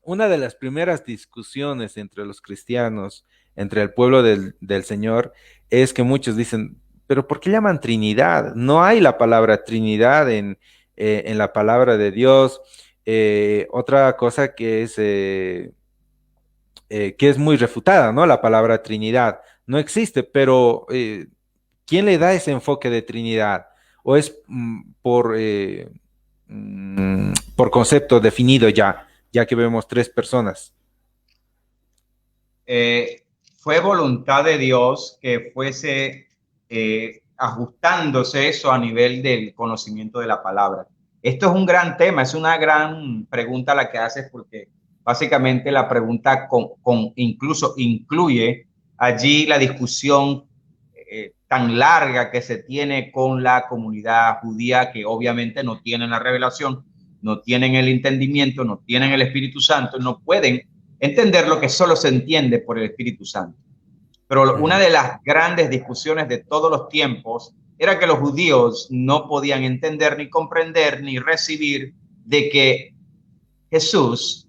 una de las primeras discusiones entre los cristianos, entre el pueblo del Señor, es que muchos dicen, pero ¿por qué llaman Trinidad? No hay la palabra Trinidad en la palabra de Dios. Otra cosa que es muy refutada, ¿no? La palabra Trinidad. No existe, pero ¿quién le da ese enfoque de Trinidad? ¿O es por concepto definido ya, ya que vemos tres personas? Eh, Fue voluntad de Dios que fuese ajustándose eso a nivel del conocimiento de la palabra. Esto es un gran tema, es una gran pregunta la que haces porque básicamente la pregunta incluso incluye allí la discusión tan larga que se tiene con la comunidad judía que obviamente no tienen la revelación, no tienen el entendimiento, no tienen el Espíritu Santo, no pueden entender lo que solo se entiende por el Espíritu Santo. Pero una Ujú. de las grandes discusiones de todos los tiempos era que los judíos no podían entender ni comprender ni recibir de que Jesús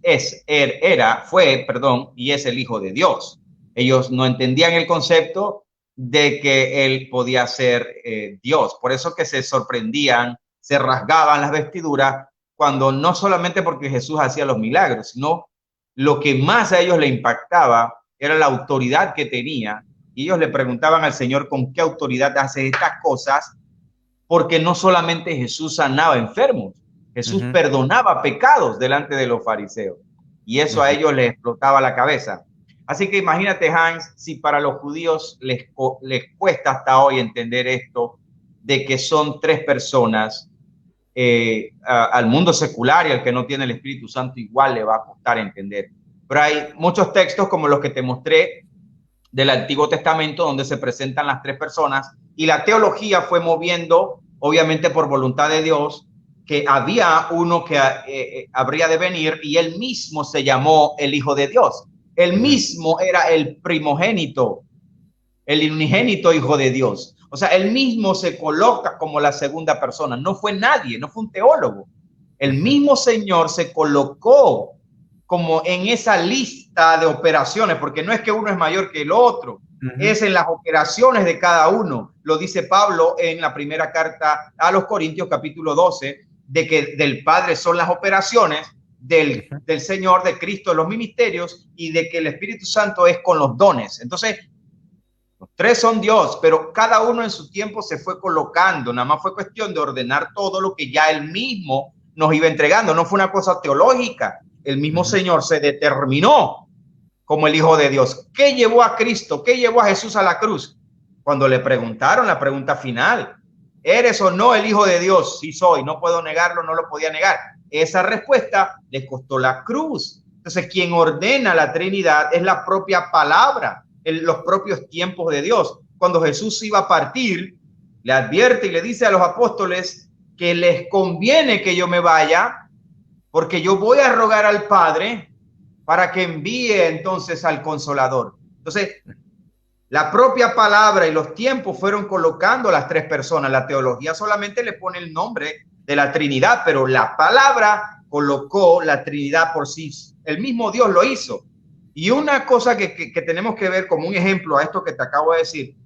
fue y es el Hijo de Dios. Ellos no entendían el concepto de que él podía ser Dios. Por eso que se sorprendían, se rasgaban las vestiduras, cuando no solamente porque Jesús hacía los milagros, sino lo que más a ellos le impactaba era la autoridad que tenía. Y ellos le preguntaban al Señor con qué autoridad hace estas cosas, porque no solamente Jesús sanaba enfermos, Jesús Ujú, perdonaba pecados delante de los fariseos. Y eso a ujú. ellos les explotaba la cabeza. Así que imagínate, Hans, si para los judíos les cuesta hasta hoy entender esto, de que son tres personas, al mundo secular y al que no tiene el Espíritu Santo igual le va a costar entender. Pero hay muchos textos como los que te mostré del Antiguo Testamento donde se presentan las tres personas y la teología fue moviendo, obviamente por voluntad de Dios, que había uno que habría de venir y él mismo se llamó el Hijo de Dios. Él Ujú. mismo era el primogénito, el unigénito Hijo de Dios. O sea, él mismo se coloca como la segunda persona. No fue nadie, no fue un teólogo. El Ujú. mismo Señor se colocó como en esa lista de operaciones, porque no es que uno es mayor que el otro, Ujú. es en las operaciones de cada uno. Lo dice Pablo en la primera carta a los Corintios, capítulo 12, de que del Padre son las operaciones, Ujú. del Señor, de Cristo, los ministerios, y de que el Espíritu Santo es con los dones. Entonces, los tres son Dios, pero cada uno en su tiempo se fue colocando. Nada más fue cuestión de ordenar todo lo que ya él mismo nos iba entregando. No fue una cosa teológica. El mismo Ujú. Señor se determinó como el Hijo de Dios. ¿Qué llevó a Cristo? ¿Qué llevó a Jesús a la cruz? Cuando le preguntaron la pregunta final, ¿eres o no el Hijo de Dios? Sí soy, no puedo negarlo, no lo podía negar. Esa respuesta le costó la cruz. Entonces, quien ordena la Trinidad es la propia palabra, los propios tiempos de Dios. Cuando Jesús iba a partir, le advierte y le dice a los apóstoles que les conviene que yo me vaya, porque yo voy a rogar al Padre para que envíe entonces al Consolador. Entonces, la propia palabra y los tiempos fueron colocando a las tres personas. La teología solamente le pone el nombre de la Trinidad, pero la palabra colocó la Trinidad por sí. El mismo Dios lo hizo. Y una cosa que tenemos que ver como un ejemplo a esto que te acabo de decir,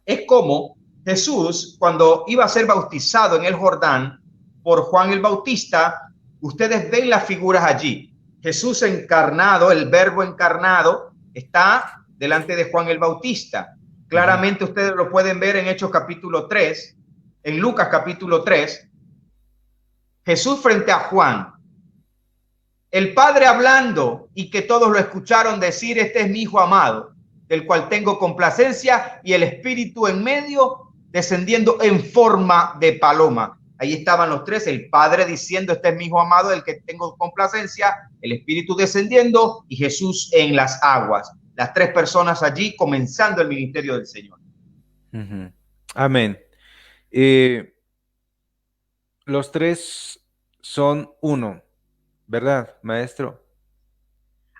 es como Jesús, cuando iba a ser bautizado en el Jordán por Juan el Bautista, ustedes ven las figuras allí. Jesús encarnado, el verbo encarnado, está delante de Juan el Bautista. Ujú. Claramente ustedes lo pueden ver en Hechos capítulo 3, en Lucas capítulo 3, Jesús frente a Juan, el Padre hablando y que todos lo escucharon decir, este es mi Hijo amado, del cual tengo complacencia, y el Espíritu en medio descendiendo en forma de paloma. Ahí estaban los tres, el Padre diciendo, este es mi Hijo amado, del que tengo complacencia, el Espíritu descendiendo y Jesús en las aguas. Las tres personas allí comenzando el ministerio del Señor. Ujú. Amén. Eh, los tres son uno, ¿verdad, maestro?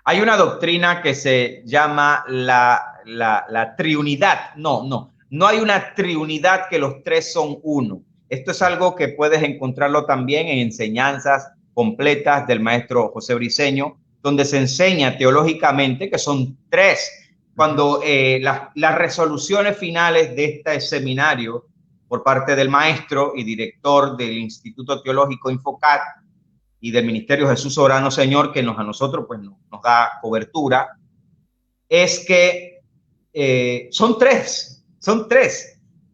Hay una doctrina que se llama la triunidad. No hay una triunidad que los tres son uno. Esto es algo que puedes encontrarlo también en enseñanzas completas del maestro José Briceño. donde se enseña teológicamente que son tres. Cuando las resoluciones finales de este seminario por parte del maestro y director del Instituto Teológico Infocat y del Ministerio Jesús Soberano Señor, que a nosotros pues, nos da cobertura, es que son tres.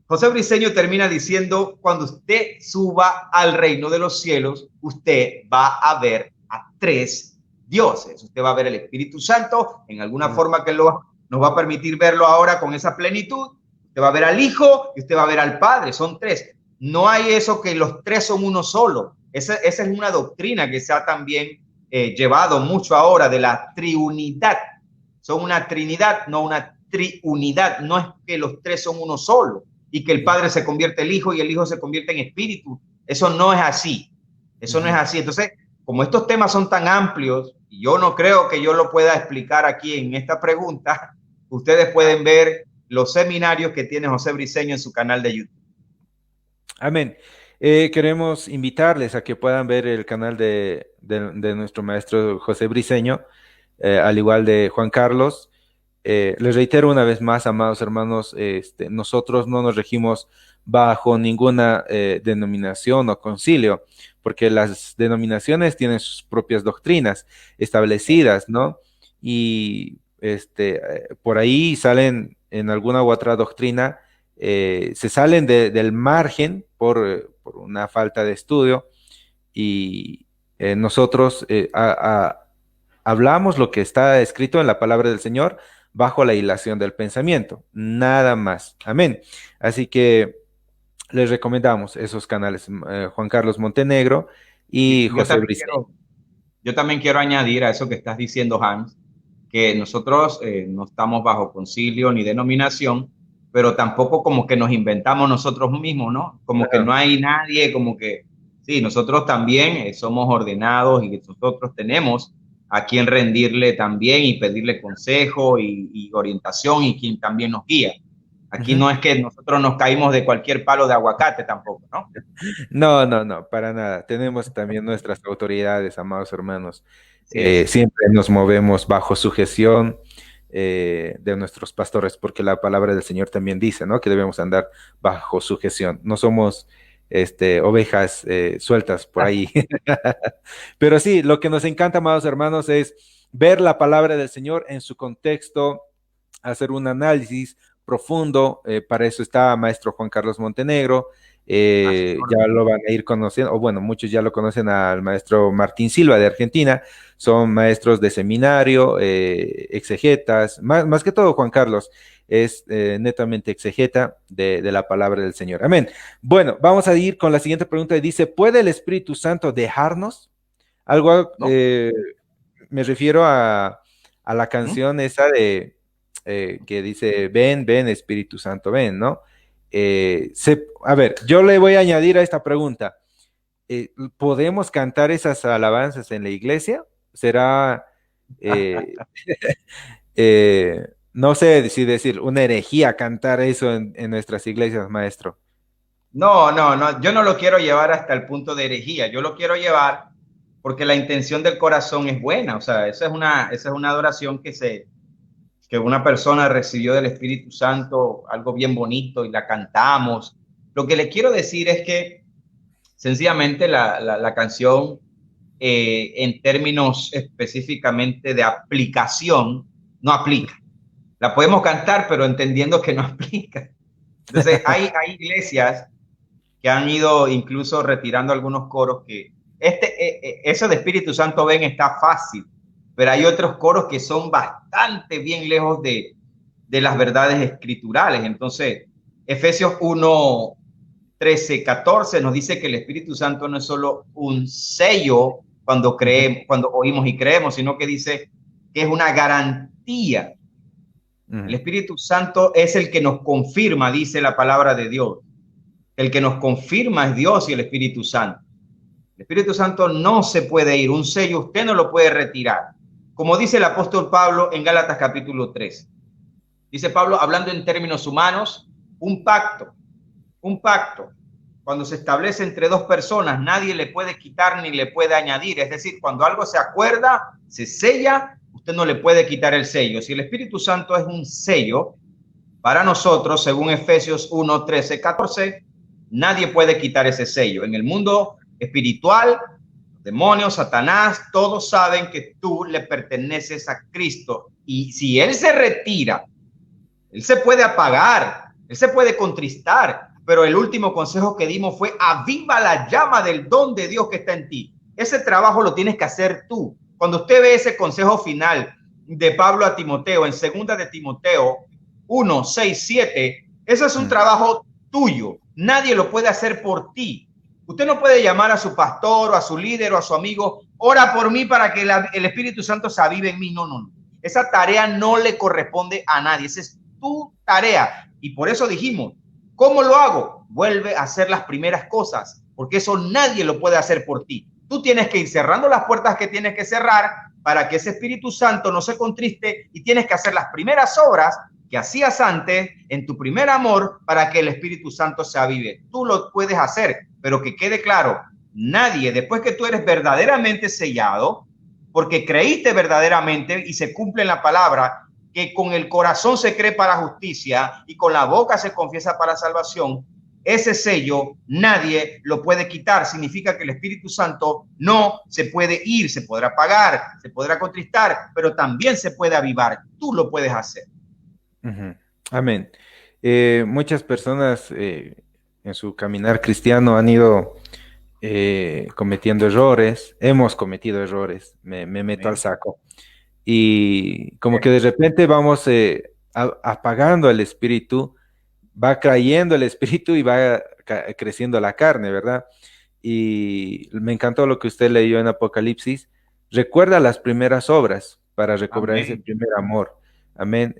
José Briceño termina diciendo, cuando usted suba al reino de los cielos, usted va a ver a tres dioses. Usted va a ver el Espíritu Santo en alguna forma que nos va a permitir verlo ahora con esa plenitud. Usted va a ver al Hijo y usted va a ver al Padre. Son tres. No hay eso que los tres son uno solo. Esa es una doctrina que se ha también llevado mucho ahora de la triunidad. Son una trinidad, no una triunidad. No es que los tres son uno solo y que el Padre se convierte en el Hijo y el Hijo se convierte en Espíritu. Eso no es así. Eso no es así. Entonces, como estos temas son tan amplios, y yo no creo que yo lo pueda explicar aquí en esta pregunta, ustedes pueden ver los seminarios que tiene José Briceño en su canal de YouTube. Amén. Queremos invitarles a que puedan ver el canal de nuestro maestro José Briceño, al igual de Juan Carlos. Les reitero una vez más, amados hermanos, nosotros no nos regimos bajo ninguna denominación o concilio, porque las denominaciones tienen sus propias doctrinas establecidas, ¿no? Y por ahí salen en alguna u otra doctrina, se salen del margen por una falta de estudio y nosotros hablamos lo que está escrito en la palabra del Señor bajo la hilación del pensamiento, nada más. Amén. Así que les recomendamos esos canales, Juan Carlos Montenegro y José Briceño. Yo también quiero añadir a eso que estás diciendo, Hans, que nosotros no estamos bajo concilio ni denominación, pero tampoco como que nos inventamos nosotros mismos, ¿no? Como que no hay nadie, como que, sí, nosotros también somos ordenados y nosotros tenemos a quien rendirle también y pedirle consejo y orientación y quien también nos guía. Aquí no es que nosotros nos caímos de cualquier palo de aguacate tampoco, ¿no? No, para nada. Tenemos también nuestras autoridades, amados hermanos. Siempre nos movemos bajo sujeción de nuestros pastores, porque la palabra del Señor también dice, ¿no? Que debemos andar bajo sujeción. No somos ovejas sueltas por ahí. Pero sí, lo que nos encanta, amados hermanos, es ver la palabra del Señor en su contexto, hacer un análisis profundo. Para eso está maestro Juan Carlos Montenegro. Ya lo van a ir conociendo, o bueno, muchos ya lo conocen al maestro Martín Silva de Argentina. Son maestros de seminario, exegetas, más que todo Juan Carlos es netamente exegeta de la palabra del Señor. Amén. Bueno, vamos a ir con la siguiente pregunta. Dice, ¿puede el Espíritu Santo dejarnos? Algo, ¿No? Me refiero a la canción esa de que dice, ven, ven, Espíritu Santo, ven, ¿no? A ver, yo le voy a añadir a esta pregunta. ¿Podemos cantar esas alabanzas en la iglesia? ¿Será, no sé si decir, una herejía cantar eso en nuestras iglesias, maestro? No, yo no lo quiero llevar hasta el punto de herejía. Yo lo quiero llevar porque la intención del corazón es buena. O sea, esa es una adoración que una persona recibió del Espíritu Santo, algo bien bonito, y la cantamos. Lo que le quiero decir es que sencillamente la canción, en términos específicamente de aplicación, no aplica. La podemos cantar, pero entendiendo que no aplica. Entonces, hay iglesias que han ido incluso retirando algunos coros que eso de Espíritu Santo ven está fácil, pero hay otros coros que son bastante bien lejos de las verdades escriturales. Entonces, Efesios 1, 13, 14 nos dice que el Espíritu Santo no es solo un sello cuando creemos, cuando oímos y creemos, sino que dice que es una garantía. El Espíritu Santo es el que nos confirma, dice la palabra de Dios. El que nos confirma es Dios y el Espíritu Santo. El Espíritu Santo no se puede ir, un sello usted no lo puede retirar. Como dice el apóstol Pablo en Gálatas capítulo 3. Dice Pablo, hablando en términos humanos, un pacto cuando se establece entre dos personas, nadie le puede quitar ni le puede añadir. Es decir, cuando algo se acuerda, se sella, usted no le puede quitar el sello. Si el Espíritu Santo es un sello para nosotros, según Efesios 1, 13, 14, nadie puede quitar ese sello. En el mundo espiritual, demonios, Satanás, todos saben que tú le perteneces a Cristo. Y si Él se retira, Él se puede apagar, Él se puede contristar, pero el último consejo que dimos fue: aviva la llama del don de Dios que está en ti. Ese trabajo lo tienes que hacer tú. Cuando usted ve ese consejo final de Pablo a Timoteo, en 2 de Timoteo 1, 6, 7, ese es un trabajo tuyo. Nadie lo puede hacer por ti. Usted no puede llamar a su pastor o a su líder o a su amigo: ora por mí para que el Espíritu Santo se avive en mí. No, no, no. Esa tarea no le corresponde a nadie. Esa es tu tarea. Y por eso dijimos: ¿cómo lo hago? Vuelve a hacer las primeras cosas, porque eso nadie lo puede hacer por ti. Tú tienes que ir cerrando las puertas que tienes que cerrar para que ese Espíritu Santo no se contriste, y tienes que hacer las primeras obras que hacías antes en tu primer amor para que el Espíritu Santo se avive. Tú lo puedes hacer, pero que quede claro: nadie, después que tú eres verdaderamente sellado, porque creíste verdaderamente y se cumple en la palabra, que con el corazón se cree para justicia y con la boca se confiesa para salvación, ese sello nadie lo puede quitar. Significa que el Espíritu Santo no se puede ir, se podrá apagar, se podrá contristar, pero también se puede avivar. Tú lo puedes hacer. Amén. Muchas personas en su caminar cristiano han ido cometiendo errores, hemos cometido errores, me meto al saco. Y como que de repente vamos apagando el espíritu, va cayendo el espíritu y va creciendo la carne, ¿verdad? Y me encantó lo que usted leyó en Apocalipsis. Recuerda las primeras obras para recobrar ese primer amor. Amén.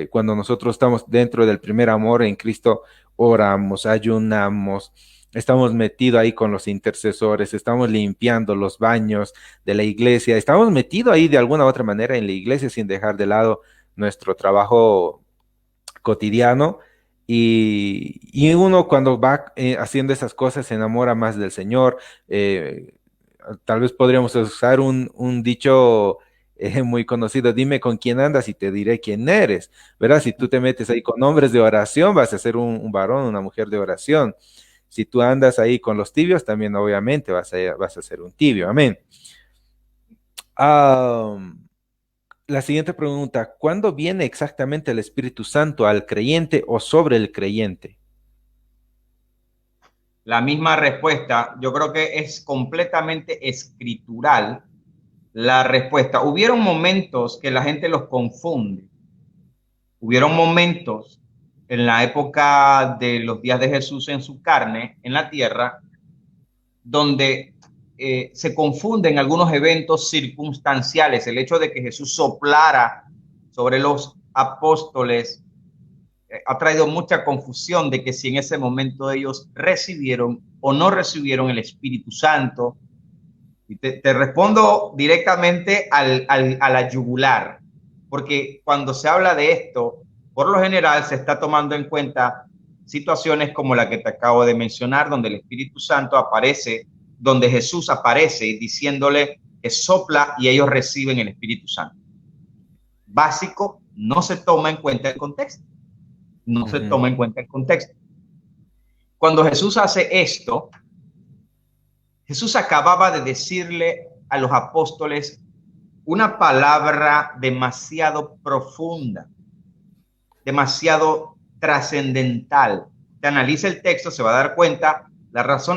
Cuando nosotros estamos dentro del primer amor en Cristo, oramos, ayunamos, estamos metidos ahí con los intercesores, estamos limpiando los baños de la iglesia, estamos metidos ahí de alguna u otra manera en la iglesia sin dejar de lado nuestro trabajo cotidiano. Y uno cuando va haciendo esas cosas se enamora más del Señor. Tal vez podríamos usar un dicho muy conocido: dime con quién andas y te diré quién eres, ¿verdad? Si tú te metes ahí con hombres de oración, vas a ser un varón, una mujer de oración. Si tú andas ahí con los tibios, también obviamente vas a ser un tibio. Amén. La siguiente pregunta: ¿cuándo viene exactamente el Espíritu Santo al creyente o sobre el creyente? La misma respuesta, yo creo que es completamente escritural la respuesta. Hubieron momentos que la gente los confunde. Hubieron momentos en la época de los días de Jesús en su carne, en la tierra, donde se confunden algunos eventos circunstanciales. El hecho de que Jesús soplara sobre los apóstoles ha traído mucha confusión de que si en ese momento ellos recibieron o no recibieron el Espíritu Santo. Y te respondo directamente a la yugular, porque cuando se habla de esto, por lo general se está tomando en cuenta situaciones como la que te acabo de mencionar, donde el Espíritu Santo aparece, donde Jesús aparece diciéndole que sopla y ellos reciben el Espíritu Santo. Básico, no se toma en cuenta el contexto. No se toma en cuenta el contexto. Cuando Jesús hace esto, Jesús acababa de decirle a los apóstoles una palabra demasiado profunda, demasiado trascendental. Te analiza el texto, se va a dar cuenta la razón